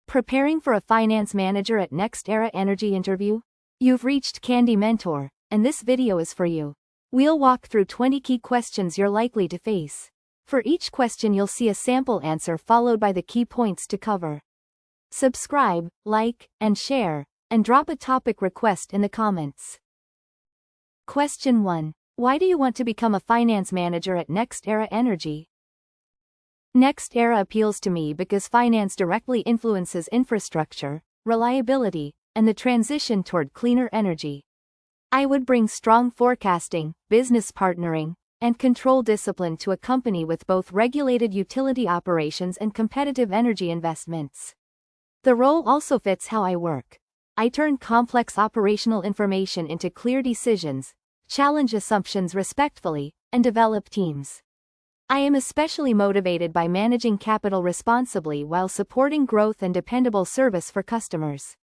Preparing for a finance manager at NextEra Energy interview? You've reached Candy Mentor, and this video is for you. We'll walk through 20 key questions you're likely to face. For each question you'll see a sample answer followed by the key points to cover. Subscribe, like, and share, and drop a topic request in the comments. Question 1. Why do you want to become a finance manager at NextEra Energy? NextEra appeals to me because finance directly influences infrastructure, reliability, and the transition toward cleaner energy. I would bring strong forecasting, business partnering, and control discipline to a company with both regulated utility operations and competitive energy investments. The role also fits how I work. I turn complex operational information into clear decisions, challenge assumptions respectfully, and develop teams. I am especially motivated by managing capital responsibly while supporting growth and dependable service for customers.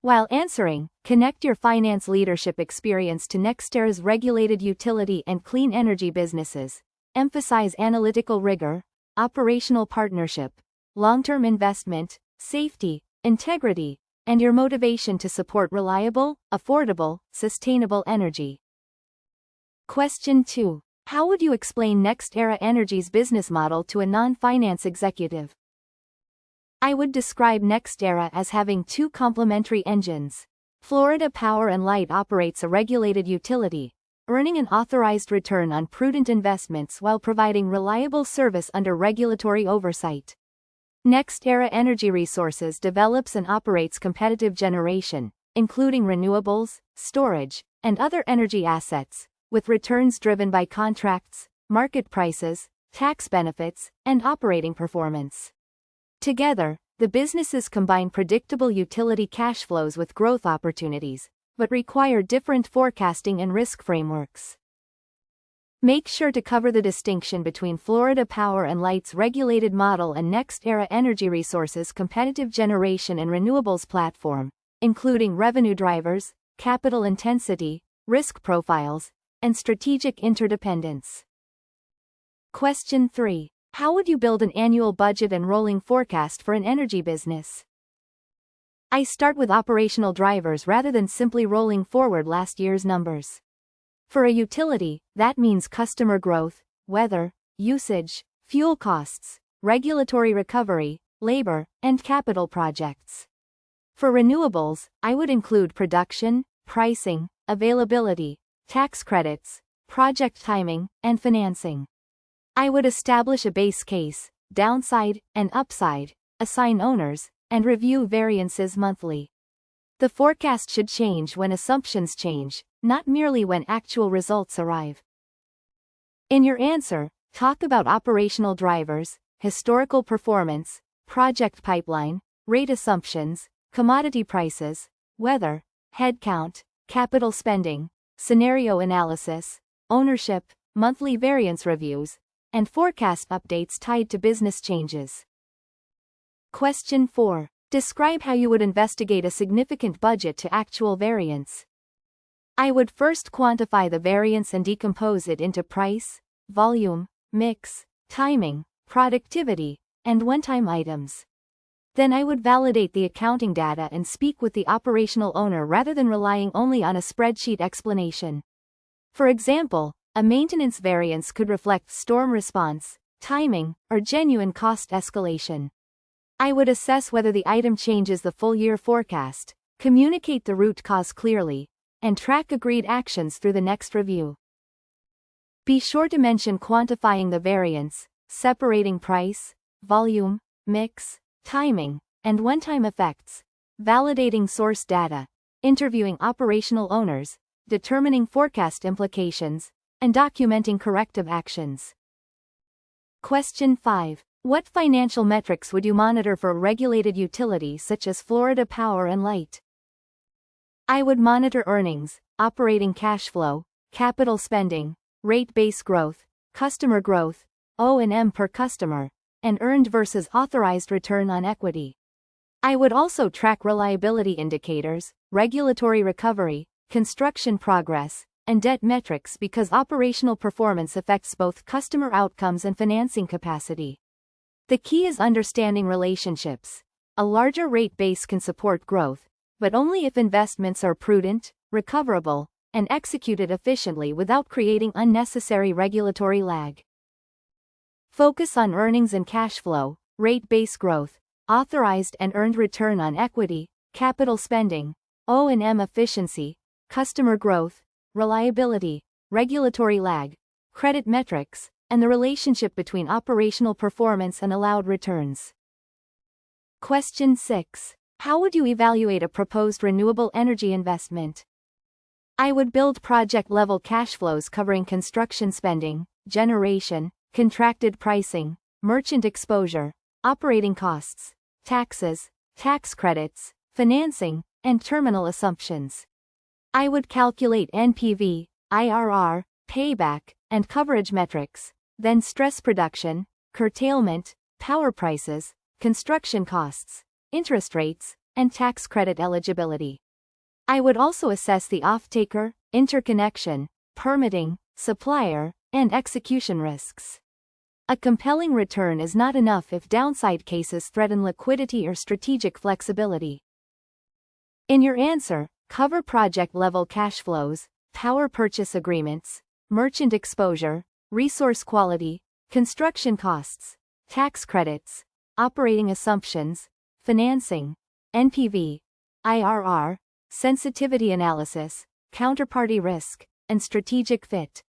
While answering, connect your finance leadership experience to NextEra's regulated utility and clean energy businesses. Emphasize analytical rigor, operational partnership, long-term investment, safety, integrity, and your motivation to support reliable, affordable, sustainable energy. Question 2. How would you explain NextEra Energy's business model to a non-finance executive? I would describe NextEra as having two complementary engines. Florida Power & Light operates a regulated utility, earning an authorized return on prudent investments while providing reliable service under regulatory oversight. NextEra Energy Resources develops and operates competitive generation, including renewables, storage, and other energy assets, with returns driven by contracts, market prices, tax benefits, and operating performance. Together, the businesses combine predictable utility cash flows with growth opportunities, but require different forecasting and risk frameworks. Make sure to cover the distinction between Florida Power & Light's regulated model and NextEra Energy Resources' competitive generation and renewables platform, including revenue drivers, capital intensity, risk profiles, and strategic interdependence. Question 3. How would you build an annual budget and rolling forecast for an energy business? I start with operational drivers rather than simply rolling forward last year's numbers. For a utility, that means customer growth, weather, usage, fuel costs, regulatory recovery, labor, and capital projects. For renewables, I would include production, pricing, availability, tax credits, project timing, and financing. I would establish a base case, downside, and upside, assign owners, and review variances monthly. The forecast should change when assumptions change, not merely when actual results arrive. In your answer, talk about operational drivers, historical performance, project pipeline, rate assumptions, commodity prices, weather, headcount, capital spending, scenario analysis, ownership, monthly variance reviews, and forecast updates tied to business changes. Question 4. Describe how you would investigate a significant budget to actual variance. I would first quantify the variance and decompose it into price, volume, mix, timing, productivity, and one-time items. Then I would validate the accounting data and speak with the operational owner rather than relying only on a spreadsheet explanation. For example, a maintenance variance could reflect storm response, timing, or genuine cost escalation. I would assess whether the item changes the full-year forecast, communicate the root cause clearly, and track agreed actions through the next review. Be sure to mention quantifying the variance, separating price, volume, mix, timing, and one-time effects, validating source data, interviewing operational owners, determining forecast implications, and documenting corrective actions. Question 5. What financial metrics would you monitor for a regulated utility such as Florida Power & Light? I would monitor earnings, operating cash flow, capital spending, rate base growth, customer growth, O&M per customer, and earned versus authorized return on equity. I would also track reliability indicators, regulatory recovery, construction progress, and debt metrics because operational performance affects both customer outcomes and financing capacity. The key is understanding relationships. A larger rate base can support growth, but only if investments are prudent, recoverable, and executed efficiently without creating unnecessary regulatory lag. Focus on earnings and cash flow, rate base growth, authorized and earned return on equity, capital spending, O&M efficiency, customer growth, reliability, regulatory lag, credit metrics, and the relationship between operational performance and allowed returns. Question 6. How would you evaluate a proposed renewable energy investment? I would build project-level cash flows covering construction spending, generation, contracted pricing, merchant exposure, operating costs, taxes, tax credits, financing, and terminal assumptions. I would calculate NPV, IRR, payback, and coverage metrics, then stress production, curtailment, power prices, construction costs, interest rates, and tax credit eligibility. I would also assess the off-taker, interconnection, permitting, supplier, and execution risks. A compelling return is not enough if downside cases threaten liquidity or strategic flexibility. In your answer, cover project-level cash flows, power purchase agreements, merchant exposure, resource quality, construction costs, tax credits, operating assumptions, financing, NPV, IRR, sensitivity analysis, counterparty risk, and strategic fit.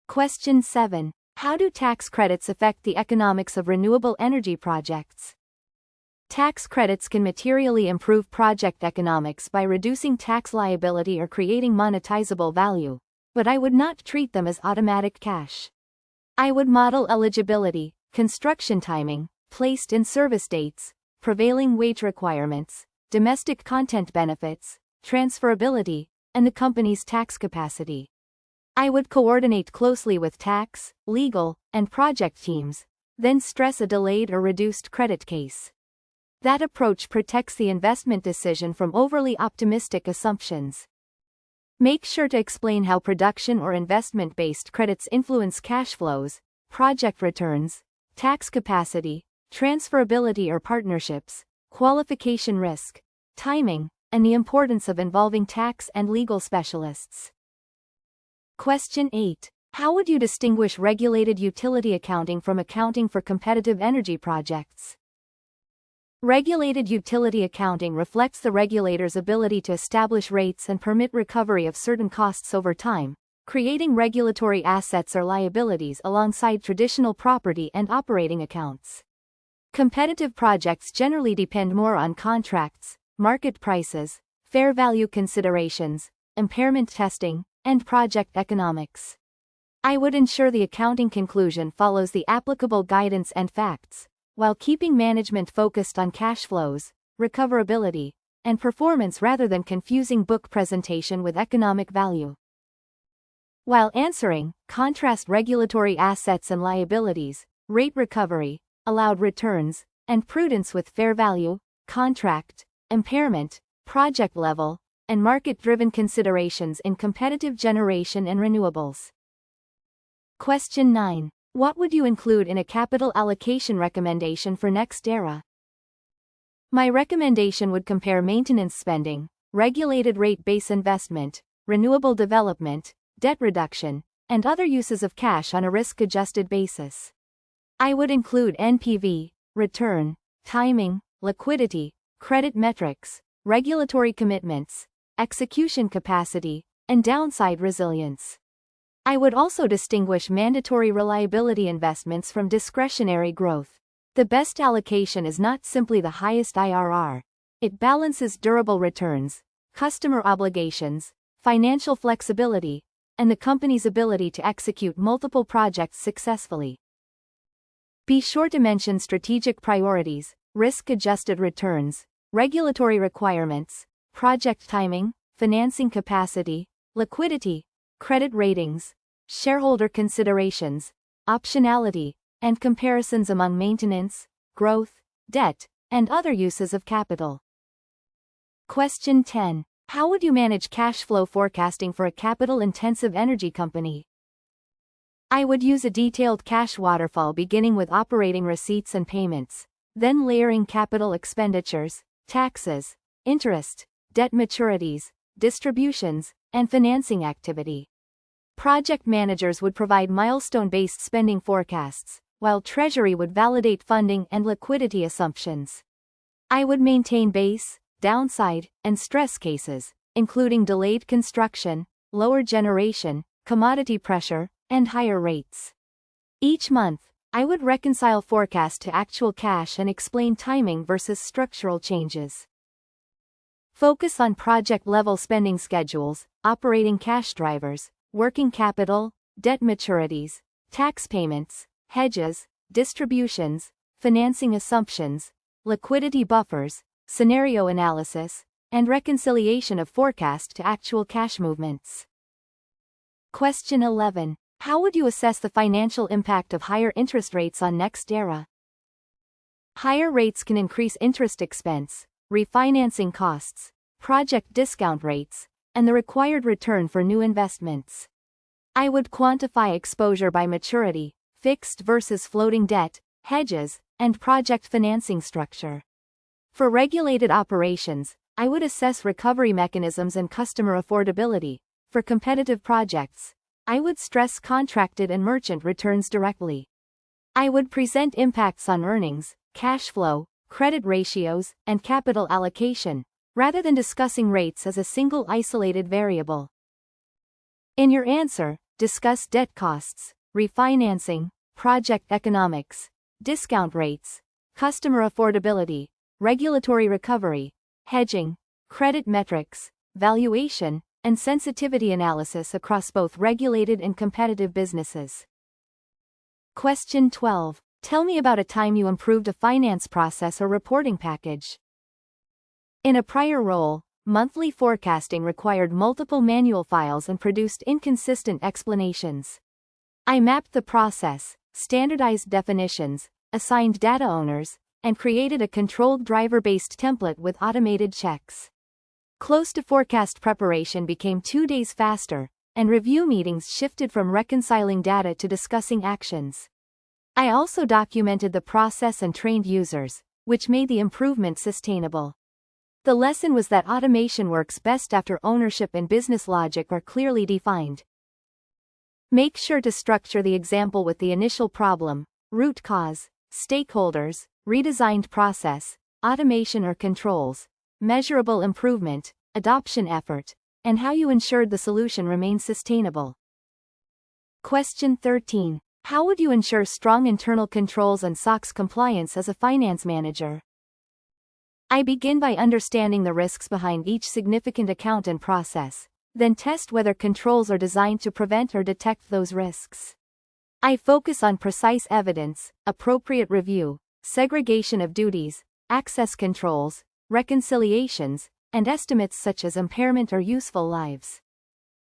Question 7. How do tax credits affect the economics of renewable energy projects? Tax credits can materially improve project economics by reducing tax liability or creating monetizable value, but I would not treat them as automatic cash. I would model eligibility, construction timing, placed in service dates, prevailing wage requirements, domestic content benefits, transferability, and the company's tax capacity. I would coordinate closely with tax, legal, and project teams, then stress a delayed or reduced credit case. That approach protects the investment decision from overly optimistic assumptions. Make sure to explain how production or investment-based credits influence cash flows, project returns, tax capacity, transferability or partnerships, qualification risk, timing, and the importance of involving tax and legal specialists. Question 8. How would you distinguish regulated utility accounting from accounting for competitive energy projects? Regulated utility accounting reflects the regulator's ability to establish rates and permit recovery of certain costs over time, creating regulatory assets or liabilities alongside traditional property and operating accounts. Competitive projects generally depend more on contracts, market prices, fair value considerations, impairment testing, and project economics. I would ensure the accounting conclusion follows the applicable guidance and facts, while keeping management focused on cash flows, recoverability, and performance rather than confusing book presentation with economic value. While answering, contrast regulatory assets and liabilities, rate recovery, allowed returns, and prudence with fair value, contract, impairment, project level, and market-driven considerations in competitive generation and renewables. Question 9. What would you include in a capital allocation recommendation for NextEra? My recommendation would compare maintenance spending, regulated rate base investment, renewable development, debt reduction, and other uses of cash on a risk-adjusted basis. I would include NPV, return, timing, liquidity, credit metrics, regulatory commitments, execution capacity, and downside resilience. I would also distinguish mandatory reliability investments from discretionary growth. The best allocation is not simply the highest IRR. It balances durable returns, customer obligations, financial flexibility, and the company's ability to execute multiple projects successfully. Be sure to mention strategic priorities, risk-adjusted returns, regulatory requirements, project timing, financing capacity, liquidity, credit ratings, shareholder considerations, optionality, and comparisons among maintenance, growth, debt, and other uses of capital. Question 10. How would you manage cash flow forecasting for a capital-intensive energy company? I would use a detailed cash waterfall beginning with operating receipts and payments, then layering capital expenditures, taxes, interest, debt maturities, distributions, and financing activity. Project managers would provide milestone-based spending forecasts, while treasury would validate funding and liquidity assumptions. I would maintain base, downside, and stress cases, including delayed construction, lower generation, commodity pressure, and higher rates. Each month, I would reconcile forecast to actual cash and explain timing versus structural changes. Focus on project-level spending schedules, operating cash drivers, working capital, debt maturities, tax payments, hedges, distributions, financing assumptions, liquidity buffers, scenario analysis, and reconciliation of forecast to actual cash movements. Question 11. How would you assess the financial impact of higher interest rates on NextEra? Higher rates can increase interest expense, refinancing costs, project discount rates, and the required return for new investments. I would quantify exposure by maturity, fixed versus floating debt, hedges, and project financing structure. For regulated operations, I would assess recovery mechanisms and customer affordability. For competitive projects, I would stress contracted and merchant returns directly. I would present impacts on earnings, cash flow, credit ratios, and capital allocation, rather than discussing rates as a single isolated variable. In your answer, discuss debt costs, refinancing, project economics, discount rates, customer affordability, regulatory recovery, hedging, credit metrics, valuation, and sensitivity analysis across both regulated and competitive businesses. Question 12. Tell me about a time you improved a finance process or reporting package. In a prior role, monthly forecasting required multiple manual files and produced inconsistent explanations. I mapped the process, standardized definitions, assigned data owners, and created a controlled driver-based template with automated checks. Close to forecast preparation became 2 days faster, and review meetings shifted from reconciling data to discussing actions. I also documented the process and trained users, which made the improvement sustainable. The lesson was that automation works best after ownership and business logic are clearly defined. Make sure to structure the example with the initial problem, root cause, stakeholders, redesigned process, automation or controls, measurable improvement, adoption effort, and how you ensured the solution remains sustainable. Question 13. How would you ensure strong internal controls and SOX compliance as a finance manager? I begin by understanding the risks behind each significant account and process, then test whether controls are designed to prevent or detect those risks. I focus on precise evidence, appropriate review, segregation of duties, access controls, reconciliations, and estimates such as impairment or useful lives.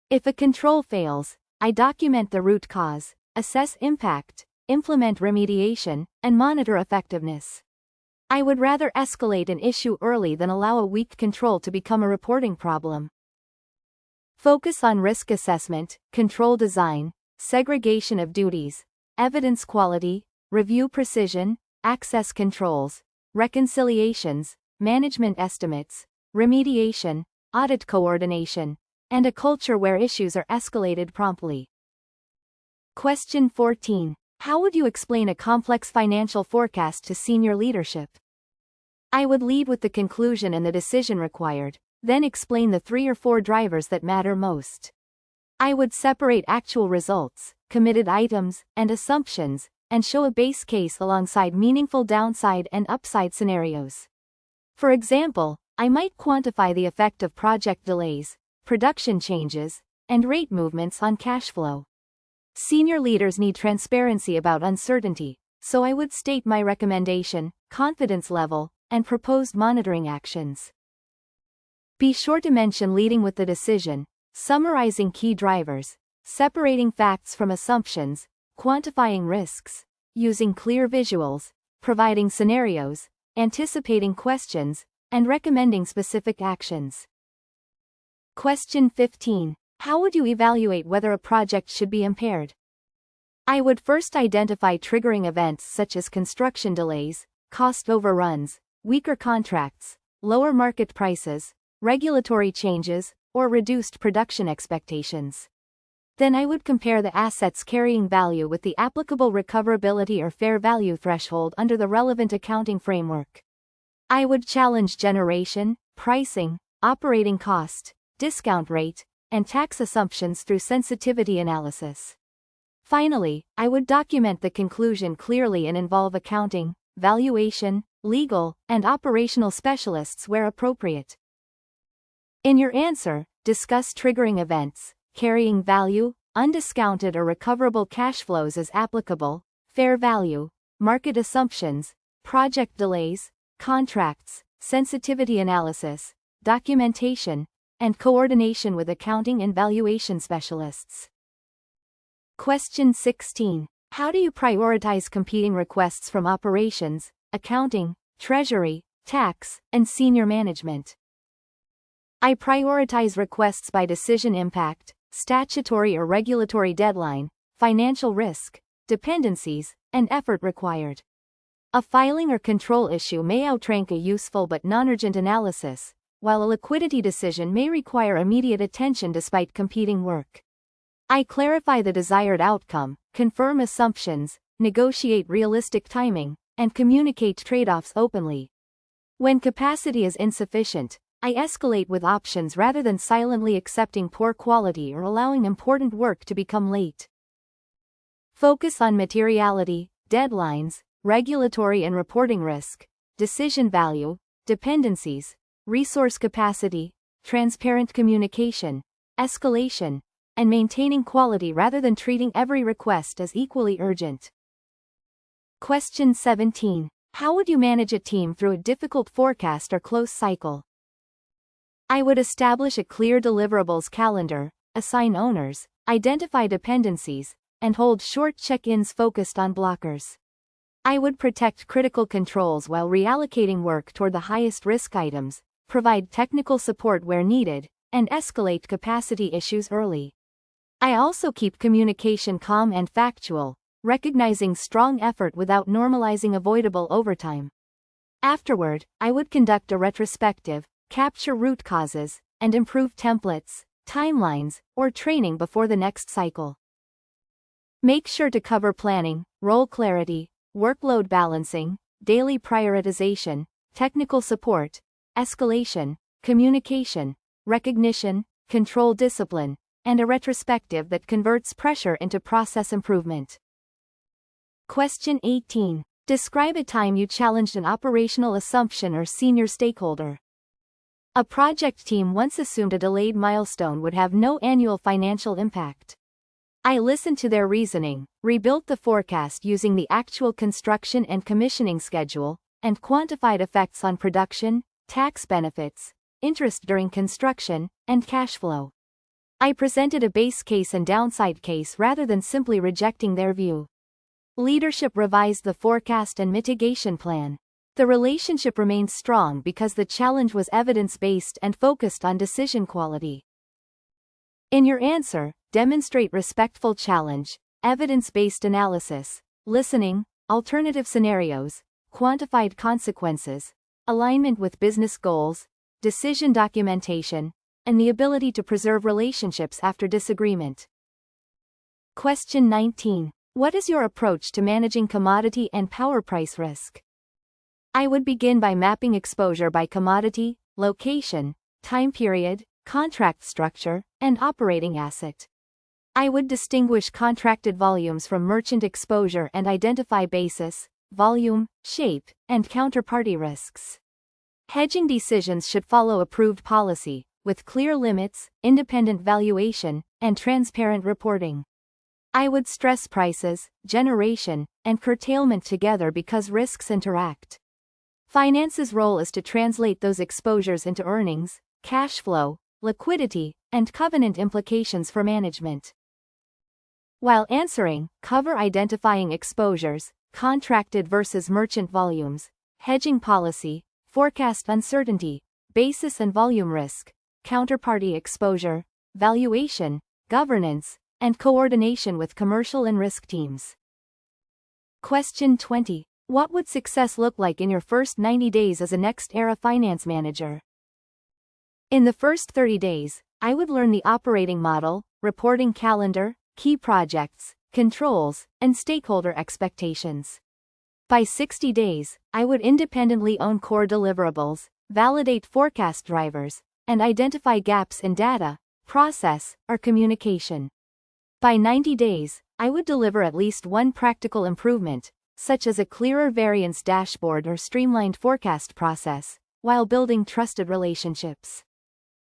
If a control fails, I document the root cause, assess impact, implement remediation, and monitor effectiveness. I would rather escalate an issue early than allow a weak control to become a reporting problem. Focus on risk assessment, control design, segregation of duties, evidence quality, review precision, access controls, reconciliations, management estimates, remediation, audit coordination, and a culture where issues are escalated promptly. Question 14. How would you explain a complex financial forecast to senior leadership? I would lead with the conclusion and the decision required, then explain the 3 or 4 drivers that matter most. I would separate actual results, committed items, and assumptions, and show a base case alongside meaningful downside and upside scenarios. For example, I might quantify the effect of project delays, production changes, and rate movements on cash flow. Senior leaders need transparency about uncertainty, so I would state my recommendation, confidence level, and proposed monitoring actions. Be sure to mention leading with the decision, summarizing key drivers, separating facts from assumptions, quantifying risks, using clear visuals, providing scenarios, anticipating questions, and recommending specific actions. Question 15. How would you evaluate whether a project should be impaired? I would first identify triggering events such as construction delays, cost overruns, weaker contracts, lower market prices, regulatory changes, or reduced production expectations. Then I would compare the asset's carrying value with the applicable recoverability or fair value threshold under the relevant accounting framework. I would challenge generation, pricing, operating cost, discount rate, and tax assumptions through sensitivity analysis. Finally, I would document the conclusion clearly and involve accounting, valuation, legal, and operational specialists where appropriate. In your answer, discuss triggering events, carrying value, undiscounted or recoverable cash flows as applicable, fair value, market assumptions, project delays, contracts, sensitivity analysis, documentation, and coordination with accounting and valuation specialists. Question 16. How do you prioritize competing requests from operations, accounting, treasury, tax, and senior management? I prioritize requests by decision impact, statutory or regulatory deadline, financial risk, dependencies, and effort required. A filing or control issue may outrank a useful but non-urgent analysis, while a liquidity decision may require immediate attention despite competing work. I clarify the desired outcome, confirm assumptions, negotiate realistic timing, and communicate trade-offs openly. When capacity is insufficient, I escalate with options rather than silently accepting poor quality or allowing important work to become late. Focus on materiality, deadlines, regulatory and reporting risk, decision value, dependencies, resource capacity, transparent communication, escalation, and maintaining quality rather than treating every request as equally urgent. Question 17. How would you manage a team through a difficult forecast or close cycle? I would establish a clear deliverables calendar, assign owners, identify dependencies, and hold short check-ins focused on blockers. I would protect critical controls while reallocating work toward the highest risk items, provide technical support where needed, and escalate capacity issues early. I also keep communication calm and factual, recognizing strong effort without normalizing avoidable overtime. Afterward, I would conduct a retrospective, capture root causes, and improve templates, timelines, or training before the next cycle. Make sure to cover planning, role clarity, workload balancing, daily prioritization, technical support, escalation, communication, recognition, control discipline, and a retrospective that converts pressure into process improvement. Question 18. Describe a time you challenged an operational assumption or senior stakeholder. A project team once assumed a delayed milestone would have no annual financial impact. I listened to their reasoning, rebuilt the forecast using the actual construction and commissioning schedule, and quantified effects on production, tax benefits, interest during construction, and cash flow. I presented a base case and downside case rather than simply rejecting their view. Leadership revised the forecast and mitigation plan. The relationship remained strong because the challenge was evidence-based and focused on decision quality. In your answer, demonstrate respectful challenge, evidence-based analysis, listening, alternative scenarios, quantified consequences, alignment with business goals, decision documentation, and the ability to preserve relationships after disagreement. Question 19. What is your approach to managing commodity and power price risk? I would begin by mapping exposure by commodity, location, time period, contract structure, and operating asset. I would distinguish contracted volumes from merchant exposure and identify basis, volume, shape, and counterparty risks. Hedging decisions should follow approved policy, with clear limits, independent valuation, and transparent reporting. I would stress prices, generation, and curtailment together because risks interact. Finance's role is to translate those exposures into earnings, cash flow, liquidity, and covenant implications for management. While answering, cover identifying exposures, contracted versus merchant volumes, hedging policy, forecast uncertainty, basis and volume risk, counterparty exposure, valuation, governance, and coordination with commercial and risk teams. Question 20. What would success look like in your first 90 days as a NextEra Finance Manager? In the first 30 days, I would learn the operating model, reporting calendar, key projects, controls, and stakeholder expectations. By 60 days, I would independently own core deliverables, validate forecast drivers, and identify gaps in data, process, or communication. By 90 days, I would deliver at least one practical improvement, such as a clearer variance dashboard or streamlined forecast process, while building trusted relationships.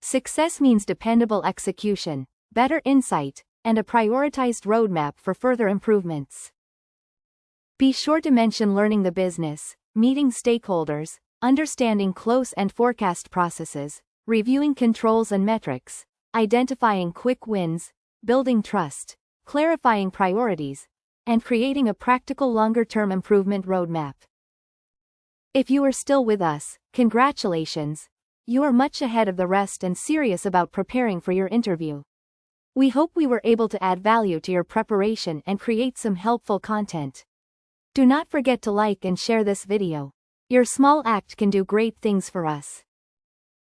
Success means dependable execution, better insight, and a prioritized roadmap for further improvements. Be sure to mention learning the business, meeting stakeholders, understanding close-end forecast processes, reviewing controls and metrics, identifying quick wins, building trust, clarifying priorities, and creating a practical longer-term improvement roadmap. If you are still with us, congratulations! You are much ahead of the rest and serious about preparing for your interview. We hope we were able to add value to your preparation and create some helpful content. Do not forget to like and share this video. Your small act can do great things for us.